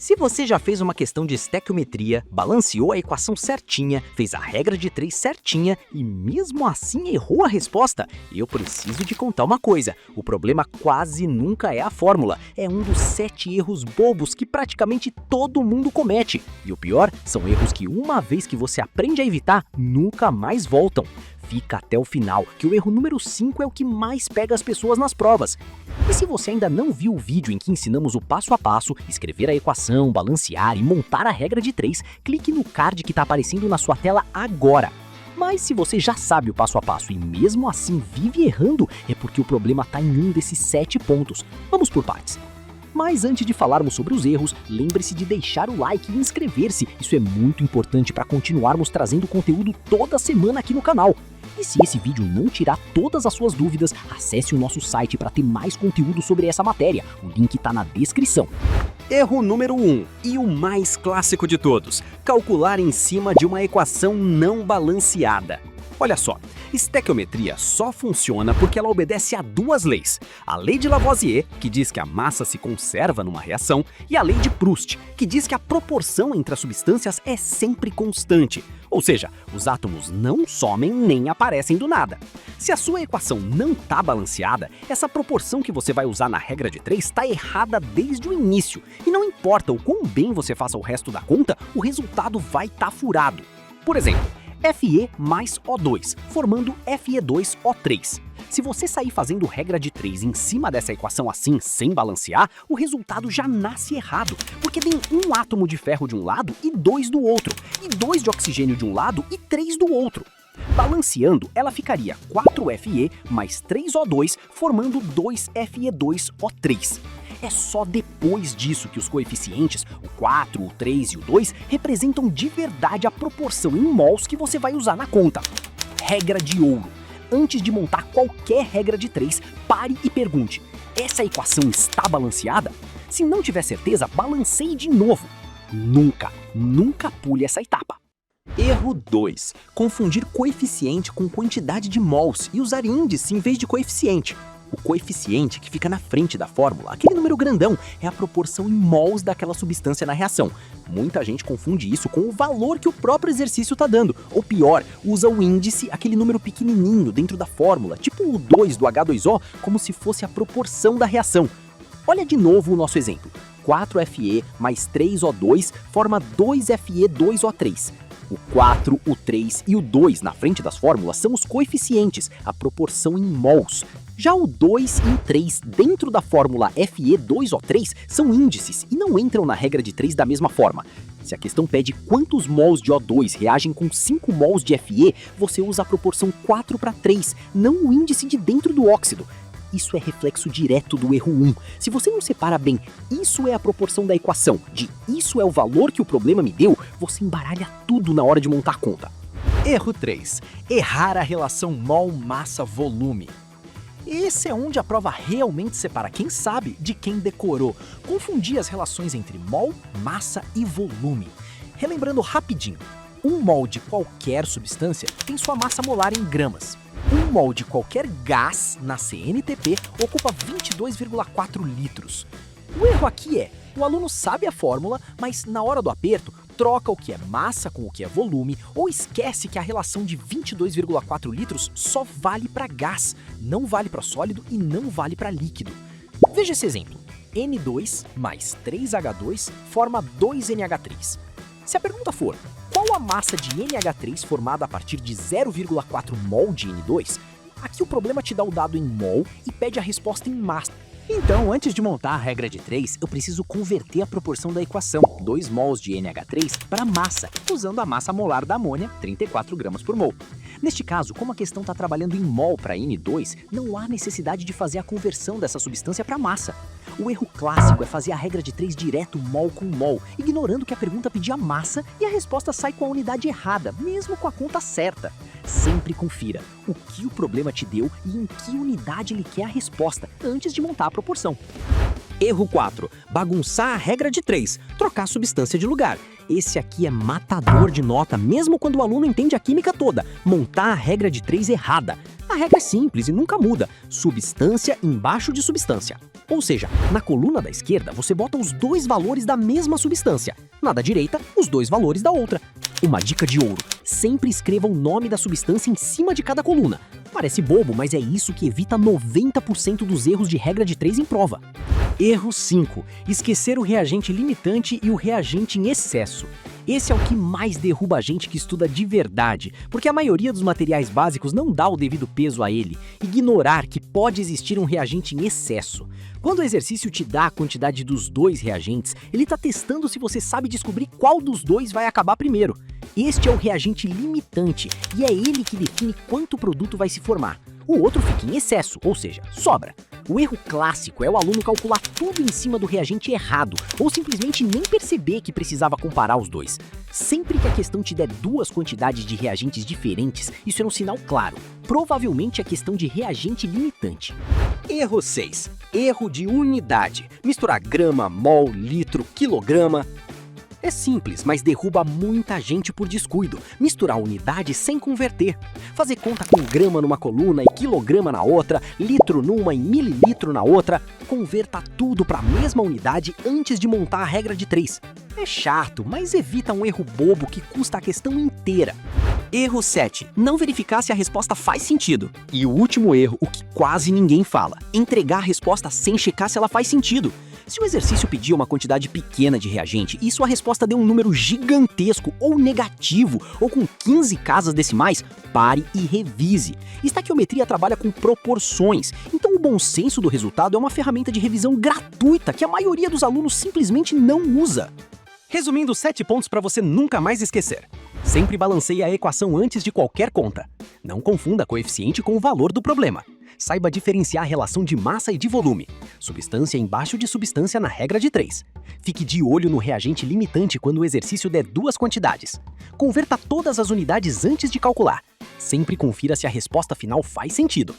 Se você já fez uma questão de estequiometria, balanceou a equação certinha, fez a regra de 3 certinha e mesmo assim errou a resposta, eu preciso te contar uma coisa: o problema quase nunca é a fórmula, é um dos 7 erros bobos que praticamente todo mundo comete. E o pior, são erros que uma vez que você aprende a evitar, nunca mais voltam. Fica até o final, que o erro número 5 é o que mais pega as pessoas nas provas. E se você ainda não viu o vídeo em que ensinamos o passo a passo, escrever a equação, balancear e montar a regra de 3, clique no card que está aparecendo na sua tela agora. Mas se você já sabe o passo a passo e mesmo assim vive errando, é porque o problema está em um desses 7 pontos. Vamos por partes. Mas antes de falarmos sobre os erros, lembre-se de deixar o like e inscrever-se. Isso é muito importante para continuarmos trazendo conteúdo toda semana aqui no canal. E se esse vídeo não tirar todas as suas dúvidas, acesse o nosso site para ter mais conteúdo sobre essa matéria. O link está na descrição. Erro número 1, e o mais clássico de todos: calcular em cima de uma equação não balanceada. Olha só, estequiometria só funciona porque ela obedece a 2 leis. A lei de Lavoisier, que diz que a massa se conserva numa reação, e a lei de Proust, que diz que a proporção entre as substâncias é sempre constante. Ou seja, os átomos não somem nem aparecem do nada. Se a sua equação não está balanceada, essa proporção que você vai usar na regra de 3 está errada desde o início. E não importa o quão bem você faça o resto da conta, o resultado vai estar furado. Por exemplo, Fe mais O2, formando Fe2O3. Se você sair fazendo regra de 3 em cima dessa equação assim, sem balancear, o resultado já nasce errado, porque tem um átomo de ferro de um lado e 2 do outro, e 2 de oxigênio de um lado e 3 do outro. Balanceando, ela ficaria 4Fe mais 3O2, formando 2Fe2O3. É só depois disso que os coeficientes, o 4, o 3 e o 2, representam de verdade a proporção em mols que você vai usar na conta. Regra de ouro: antes de montar qualquer regra de 3, pare e pergunte: essa equação está balanceada? Se não tiver certeza, balanceie de novo. Nunca pule essa etapa. Erro 2. Confundir coeficiente com quantidade de mols e usar índice em vez de coeficiente. O coeficiente que fica na frente da fórmula, aquele número grandão, é a proporção em mols daquela substância na reação. Muita gente confunde isso com o valor que o próprio exercício está dando. Ou pior, usa o índice, aquele número pequenininho dentro da fórmula, tipo o 2 do H2O, como se fosse a proporção da reação. Olha de novo o nosso exemplo. 4Fe mais 3O2 forma 2Fe2O3. O 4, o 3 e o 2 na frente das fórmulas são os coeficientes, a proporção em mols. Já o 2 e o 3 dentro da fórmula Fe2O3 são índices e não entram na regra de 3 da mesma forma. Se a questão pede quantos mols de O2 reagem com 5 mols de Fe, você usa a proporção 4:3, não o índice de dentro do óxido. Isso é reflexo direto do erro 1. Se você não separa bem, isso é a proporção da equação, de isso é o valor que o problema me deu, você embaralha tudo na hora de montar a conta. Erro 3. Errar a relação mol-massa-volume. Esse é onde a prova realmente separa quem sabe de quem decorou. Confundir as relações entre mol, massa e volume. Relembrando rapidinho, 1 mol de qualquer substância tem sua massa molar em gramas. 1 mol de qualquer gás na CNTP ocupa 22,4 litros. O erro aqui é, o aluno sabe a fórmula, mas na hora do aperto, troca o que é massa com o que é volume, ou esquece que a relação de 22,4 litros só vale para gás, não vale para sólido e não vale para líquido. Veja esse exemplo. N2 mais 3H2 forma 2NH3. Se a pergunta for, qual a massa de NH3 formada a partir de 0,4 mol de N2? Aqui o problema te dá o dado em mol e pede a resposta em massa. Então, antes de montar a regra de 3, eu preciso converter a proporção da equação, 2 mols de NH3, para massa, usando a massa molar da amônia, 34 gramas por mol. Neste caso, como a questão está trabalhando em mol para N2, não há necessidade de fazer a conversão dessa substância para massa. O erro clássico é fazer a regra de 3 direto mol com mol, ignorando que a pergunta pedia massa e a resposta sai com a unidade errada, mesmo com a conta certa. Sempre confira o que o problema te deu e em que unidade ele quer a resposta, antes de montar a proporção. Erro 4. Bagunçar a regra de 3, trocar a substância de lugar. Esse aqui é matador de nota, mesmo quando o aluno entende a química toda. Montar a regra de 3 errada. A regra é simples e nunca muda. Substância embaixo de substância. Ou seja, na coluna da esquerda você bota os dois valores da mesma substância, na da direita, os dois valores da outra. Uma dica de ouro: sempre escreva o nome da substância em cima de cada coluna. Parece bobo, mas é isso que evita 90% dos erros de regra de 3 em prova. Erro 5. Esquecer o reagente limitante e o reagente em excesso. Esse é o que mais derruba a gente que estuda de verdade, porque a maioria dos materiais básicos não dá o devido peso a ele. Ignorar que pode existir um reagente em excesso. Quando o exercício te dá a quantidade dos dois reagentes, ele está testando se você sabe descobrir qual dos dois vai acabar primeiro. Este é o reagente limitante e é ele que define quanto produto vai se formar. O outro fica em excesso, ou seja, sobra. O erro clássico é o aluno calcular tudo em cima do reagente errado, ou simplesmente nem perceber que precisava comparar os dois. Sempre que a questão te der duas quantidades de reagentes diferentes, isso é um sinal claro. Provavelmente é questão de reagente limitante. Erro 6. Erro de unidade. Misturar grama, mol, litro, quilograma. É simples, mas derruba muita gente por descuido. Misturar unidade sem converter. Fazer conta com grama numa coluna e quilograma na outra, litro numa e mililitro na outra. Converta tudo para a mesma unidade antes de montar a regra de 3. É chato, mas evita um erro bobo que custa a questão inteira. Erro 7. Não verificar se a resposta faz sentido. E o último erro, o que quase ninguém fala: entregar a resposta sem checar se ela faz sentido. Se o exercício pedir uma quantidade pequena de reagente e sua resposta deu um número gigantesco ou negativo ou com 15 casas decimais, pare e revise. Estaquiometria trabalha com proporções, então o bom senso do resultado é uma ferramenta de revisão gratuita que a maioria dos alunos simplesmente não usa. Resumindo, 7 pontos para você nunca mais esquecer. Sempre balanceie a equação antes de qualquer conta. Não confunda coeficiente com o valor do problema. Saiba diferenciar a relação de massa e de volume. Substância embaixo de substância na regra de 3. Fique de olho no reagente limitante quando o exercício der duas quantidades. Converta todas as unidades antes de calcular. Sempre confira se a resposta final faz sentido.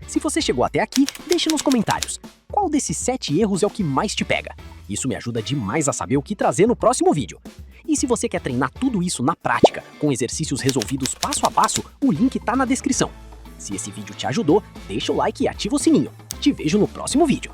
Se você chegou até aqui, deixe nos comentários. Qual desses 7 erros é o que mais te pega? Isso me ajuda demais a saber o que trazer no próximo vídeo. E se você quer treinar tudo isso na prática, com exercícios resolvidos passo a passo, o link tá na descrição. Se esse vídeo te ajudou, deixa o like e ativa o sininho. Te vejo no próximo vídeo.